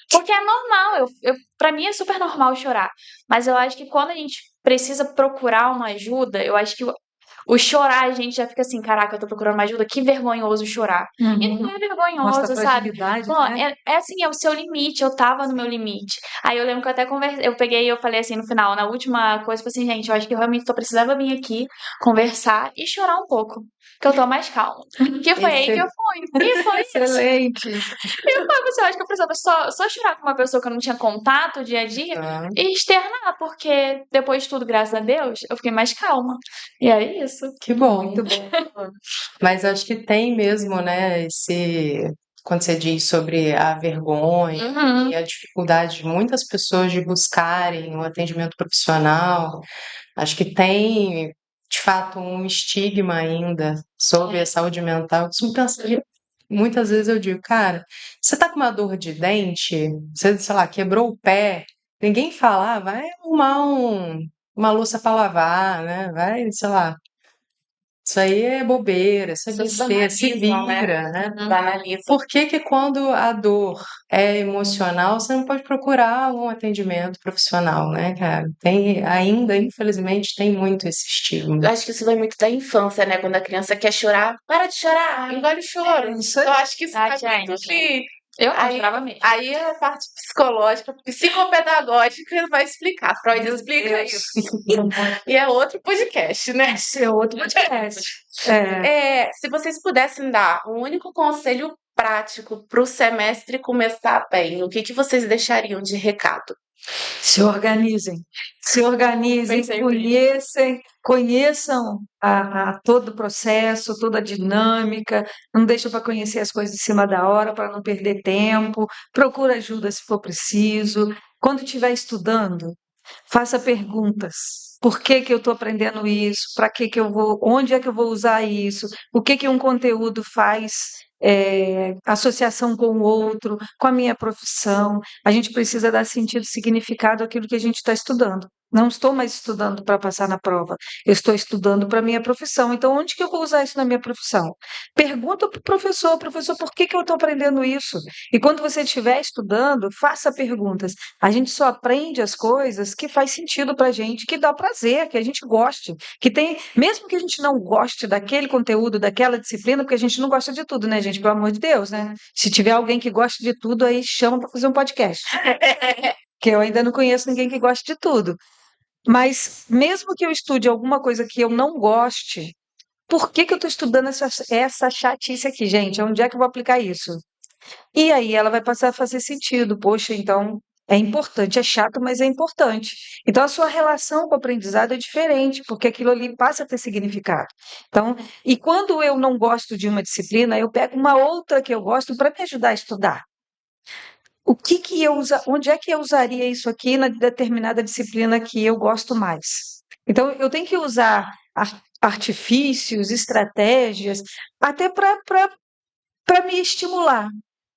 Porque é normal, pra mim é super normal chorar. Mas eu acho que quando a gente precisa procurar uma ajuda, eu acho que o chorar, a gente já fica assim, caraca, eu tô procurando uma ajuda, que vergonhoso chorar. E não é
Mostra
vergonhoso, sabe?
fragilidade,
Pô,
né?
é assim, é o seu limite, eu tava no meu limite. Aí eu lembro que eu até conversei, eu peguei e eu falei assim no final, na última coisa, eu falei assim, gente, eu acho que eu realmente tô precisando vir aqui conversar e chorar um pouco, que eu tô mais calma. Que foi aí que eu fui. E foi isso.
Excelente.
Eu falei assim, eu acho que eu precisava só chorar com uma pessoa que eu não tinha contato dia a dia
Tá.
e externar, porque depois de tudo, graças a Deus, eu fiquei mais calma. E é isso.
Que bom.
Muito bom.
Mas acho que tem mesmo, né, quando você diz sobre a vergonha
Uhum.
e a dificuldade de muitas pessoas de buscarem um atendimento profissional, acho que tem, de fato, um estigma ainda sobre a saúde mental. Eu costumo pensar, muitas vezes eu digo, cara, você tá com uma dor de dente, você, sei lá, quebrou o pé, ninguém fala, vai arrumar uma louça para lavar, né? Vai, sei lá. Isso aí é bobeira, isso é
Vocês
besteira, se
banalizam, né?
vira, né?
Banalizam.
Por que que quando a dor é emocional, você não pode procurar um atendimento profissional, né, cara? Tem ainda, infelizmente, tem muito esse estigma.
Eu acho que isso vai muito da infância, né? Quando a criança quer chorar, para de chorar, engole o choro.
Isso aí.
Eu acho que isso
Ah,
vai muito
gente.
de.
Eu não
Aí,
chorava mesmo.
aí a parte psicológica, psicopedagógica vai explicar. Freud
Meu
explica
Deus.
isso. E é outro podcast, né?
Esse é outro podcast.
Se vocês pudessem dar um único conselho prático para o semestre começar bem, o que que vocês deixariam de recado?
Se organizem,
Pensei nisso.
conheçam todo o processo, toda a dinâmica, não deixa para conhecer as coisas em cima da hora, para não perder tempo, procura ajuda se for preciso. Quando estiver estudando, faça perguntas, por que que eu estou aprendendo isso, para que que eu vou, onde é que eu vou usar isso, o que que um conteúdo faz associação com o outro, com a minha profissão. A gente precisa dar sentido, significado àquilo que a gente está estudando. Não estou mais estudando para passar na prova, eu estou estudando para a minha profissão. Então, onde que eu vou usar isso na minha profissão? Pergunta para o professor, professor, por que que eu estou aprendendo isso? E quando você estiver estudando, faça perguntas. A gente só aprende as coisas que faz sentido para a gente, que dá prazer, que a gente goste, que tem, mesmo que a gente não goste daquele conteúdo, daquela disciplina, porque a gente não gosta de tudo, né, gente? Pelo amor de Deus, né? Se tiver alguém que gosta de tudo, aí chama para fazer um podcast. Que eu ainda não conheço ninguém que goste de tudo. Mas mesmo que eu estude alguma coisa que eu não goste, por que que eu estou estudando essa chatice aqui, gente? Onde é que eu vou aplicar isso? E aí ela vai passar a fazer sentido. Poxa, então é importante, é chato, mas é importante. Então a sua relação com o aprendizado é diferente, porque aquilo ali passa a ter significado. Então, e quando eu não gosto de uma disciplina, eu pego uma outra que eu gosto para me ajudar a estudar. O que que eu onde é que eu usaria isso aqui na determinada disciplina que eu gosto mais? Então, eu tenho que usar artifícios, estratégias, até para me estimular,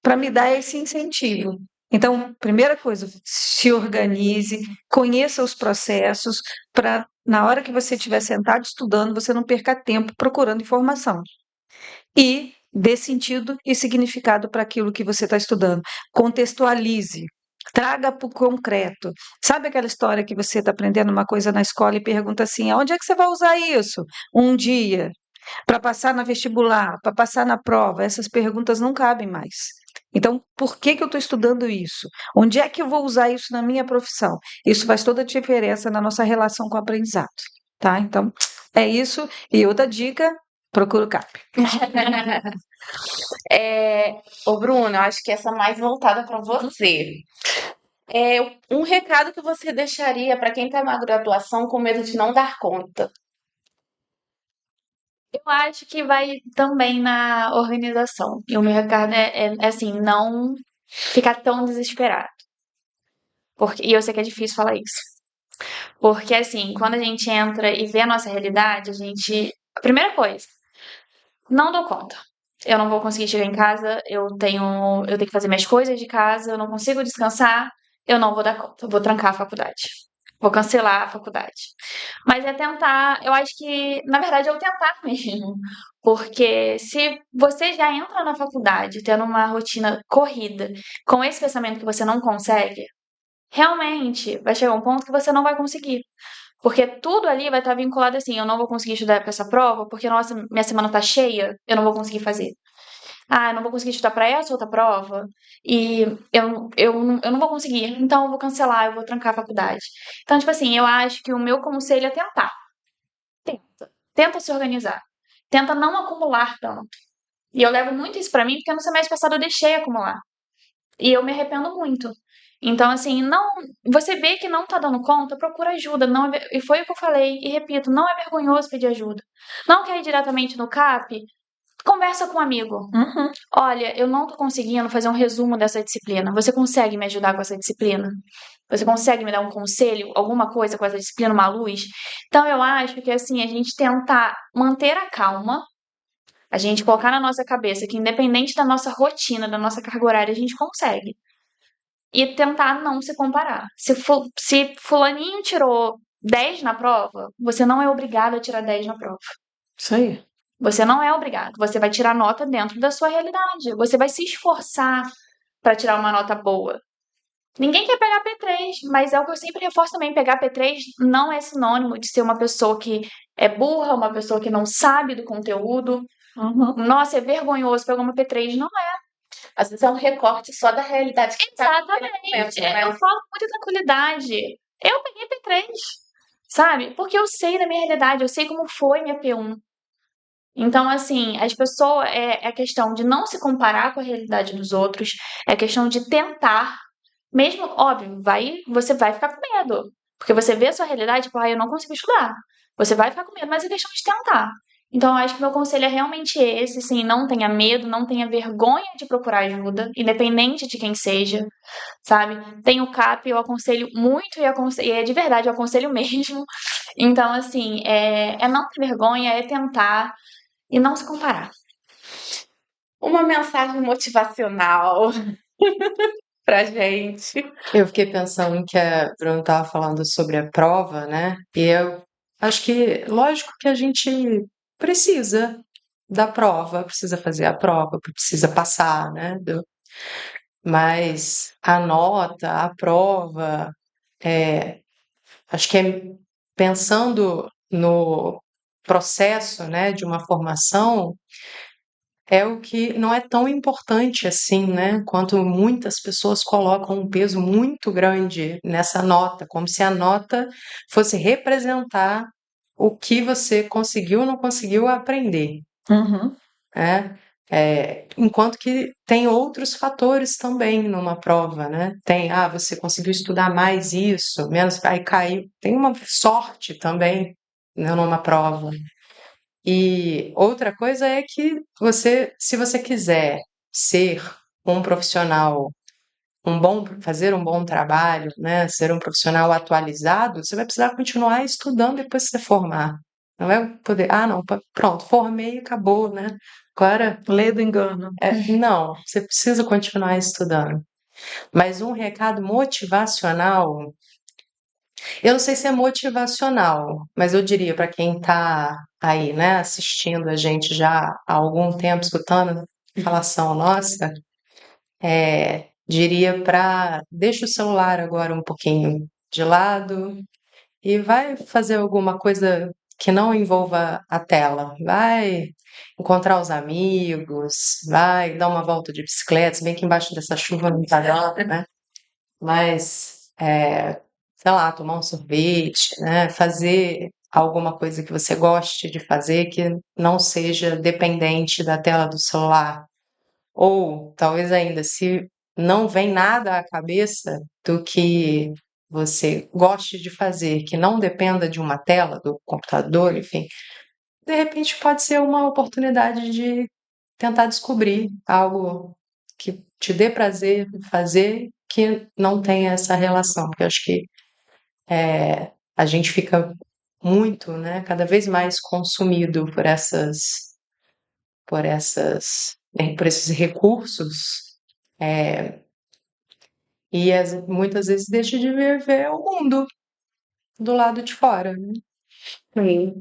para me dar esse incentivo. Então, primeira coisa, se organize, conheça os processos, para na hora que você estiver sentado estudando, você não perca tempo procurando informação. E dê sentido e significado para aquilo que você está estudando. Contextualize. Traga para o concreto. Sabe aquela história que você está aprendendo uma coisa na escola e pergunta assim: onde é que você vai usar isso? Um dia, para passar na vestibular, para passar na prova? Essas perguntas não cabem mais. Então, por que que eu estou estudando isso? Onde é que eu vou usar isso na minha profissão? Isso faz toda a diferença na nossa relação com o aprendizado, tá? Então, é isso. E outra dica, procura o CAP.
Ô, Bruno, eu acho que essa é mais voltada para você. Um recado que você deixaria para quem está na graduação com medo de não dar conta?
Eu acho que vai também na organização. E o meu recado é assim, não ficar tão desesperado. E eu sei que é difícil falar isso. Porque, assim, quando a gente entra e vê a nossa realidade, a gente. A primeira coisa, não dou conta. Eu não vou conseguir chegar em casa, eu tenho que fazer minhas coisas de casa, eu não consigo descansar, eu não vou dar conta, eu vou trancar a faculdade. Vou cancelar a faculdade. Mas é tentar, eu acho que, na verdade, é o tentar mesmo. Porque se você já entra na faculdade tendo uma rotina corrida, com esse pensamento que você não consegue, realmente vai chegar um ponto que você não vai conseguir. Porque tudo ali vai estar vinculado assim, eu não vou conseguir estudar para essa prova, porque, nossa, minha semana tá cheia, eu não vou conseguir fazer. Ah, eu não vou conseguir estudar para essa outra prova, e eu não vou conseguir, então eu vou cancelar, eu vou trancar a faculdade. Então, tipo assim, eu acho que o meu conselho é tentar. Tenta. Tenta se organizar. Tenta não acumular tanto. E eu levo muito isso pra mim, porque no semestre passado eu deixei acumular. E eu me arrependo muito. Então, assim, não. Você vê que não tá dando conta, procura ajuda. Não e foi o que eu falei, e repito, não é vergonhoso pedir ajuda. Não quer ir diretamente no CAP? Conversa com um amigo.
Uhum.
Olha, eu não tô conseguindo fazer um resumo dessa disciplina. Você consegue me ajudar com essa disciplina? Você consegue me dar um conselho, alguma coisa com essa disciplina, uma luz? Então, eu acho que, assim, a gente tentar manter a calma, a gente colocar na nossa cabeça que, independente da nossa rotina, da nossa carga horária, a gente consegue. E tentar não se comparar. Se fulaninho tirou 10 na prova, você não é obrigado a tirar 10 na prova.
Isso aí.
Você não é obrigado. Você vai tirar nota dentro da sua realidade. Você vai se esforçar para tirar uma nota boa. Ninguém quer pegar P3, mas é o que eu sempre reforço também. Pegar P3 não é sinônimo de ser uma pessoa que é burra, uma pessoa que não sabe do conteúdo.
Uhum.
Nossa, é vergonhoso pegar uma P3. Não é.
Às vezes é um recorte só da realidade que tá
Exatamente.
vivendo, né?
Eu falo com muita tranquilidade. Eu peguei P3, sabe? Porque eu sei da minha realidade, eu sei como foi minha P1. Então, assim, as pessoas. É a questão de não se comparar com a realidade dos outros, é a questão de tentar. Mesmo, óbvio, você vai ficar com medo. Porque você vê a sua realidade, tipo, eu não consigo estudar. Você vai ficar com medo, mas é questão de tentar. Então, eu acho que meu conselho é realmente esse, assim, não tenha medo, não tenha vergonha de procurar ajuda, independente de quem seja, sabe? Tem o CAP, eu aconselho muito e é de verdade, eu aconselho mesmo. Então, assim, é não ter vergonha, é tentar e não se comparar.
Uma mensagem motivacional pra gente.
Eu fiquei pensando que a Bruna estava falando sobre a prova, né? E eu acho que, lógico que a gente precisa da prova, precisa fazer a prova, precisa passar, né? Mas a nota, a prova, acho que é pensando no processo, né, de uma formação, é o que não é tão importante assim, né? Quanto muitas pessoas colocam um peso muito grande nessa nota, como se a nota fosse representar o que você conseguiu ou não conseguiu aprender,
Uhum.
né? Enquanto que tem outros fatores também numa prova, né? Tem, você conseguiu estudar mais isso, menos, aí caiu. Tem uma sorte também, né, numa prova. E outra coisa é que você, se você quiser ser um profissional, fazer um bom trabalho, né, ser um profissional atualizado, você vai precisar continuar estudando depois que você formar. Não vai poder, não, pronto, formei e acabou, né? Agora,
Lei do engano.
não, você precisa continuar estudando. Mas um recado motivacional, eu não sei se é motivacional, mas eu diria para quem está aí, né, assistindo a gente já há algum tempo, escutando falação nossa, diria para deixa o celular agora um pouquinho de lado e vai fazer alguma coisa que não envolva a tela. Vai encontrar os amigos, vai dar uma volta de bicicleta, se bem que embaixo dessa chuva não tá dando, né? Mas, sei lá, tomar um sorvete, né? Fazer alguma coisa que você goste de fazer que não seja dependente da tela do celular. Ou, talvez ainda, se não vem nada à cabeça do que você goste de fazer, que não dependa de uma tela, do computador, enfim, de repente pode ser uma oportunidade de tentar descobrir algo que te dê prazer em fazer que não tenha essa relação, porque eu acho que a gente fica muito, né, cada vez mais consumido por esses recursos, e muitas vezes deixa de viver o mundo do lado de fora, né?
Sim.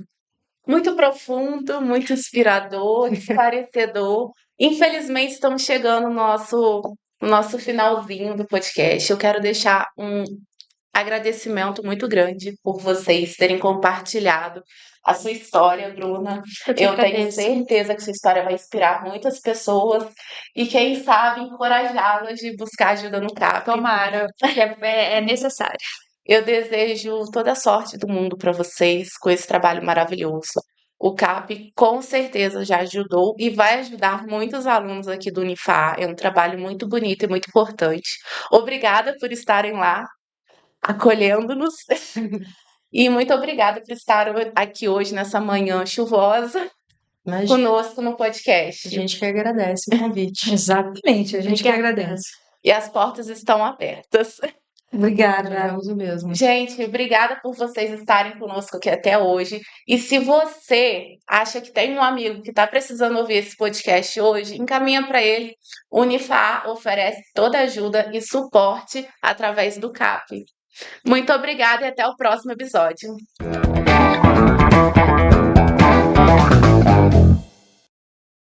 Muito profundo, muito inspirador, esclarecedor. Infelizmente, estamos chegando no nosso finalzinho do podcast. Eu quero deixar um agradecimento muito grande por vocês terem compartilhado a sua história, Bruna.
Eu que
Eu tenho
agradeço.
certeza que sua história vai inspirar muitas pessoas e, quem sabe, encorajá-las de buscar ajuda no CAP.
Tomara, que é necessário.
Eu desejo toda a sorte do mundo para vocês com esse trabalho maravilhoso. O CAP com certeza já ajudou e vai ajudar muitos alunos aqui do Unifá. É um trabalho muito bonito e muito importante. Obrigada por estarem lá acolhendo-nos. E muito obrigada por estar aqui hoje, nessa manhã chuvosa,
Mas
conosco no
a
podcast.
gente que agradece o convite.
Exatamente, a gente que
Obrigada.
agradece.
E as portas estão abertas.
Obrigada.
Digamos o mesmo.
Gente, obrigada por vocês estarem conosco aqui até hoje. E se você acha que tem um amigo que está precisando ouvir esse podcast hoje, encaminha para ele. O Unifá oferece toda ajuda e suporte através do CAP. Muito obrigada e até o próximo episódio.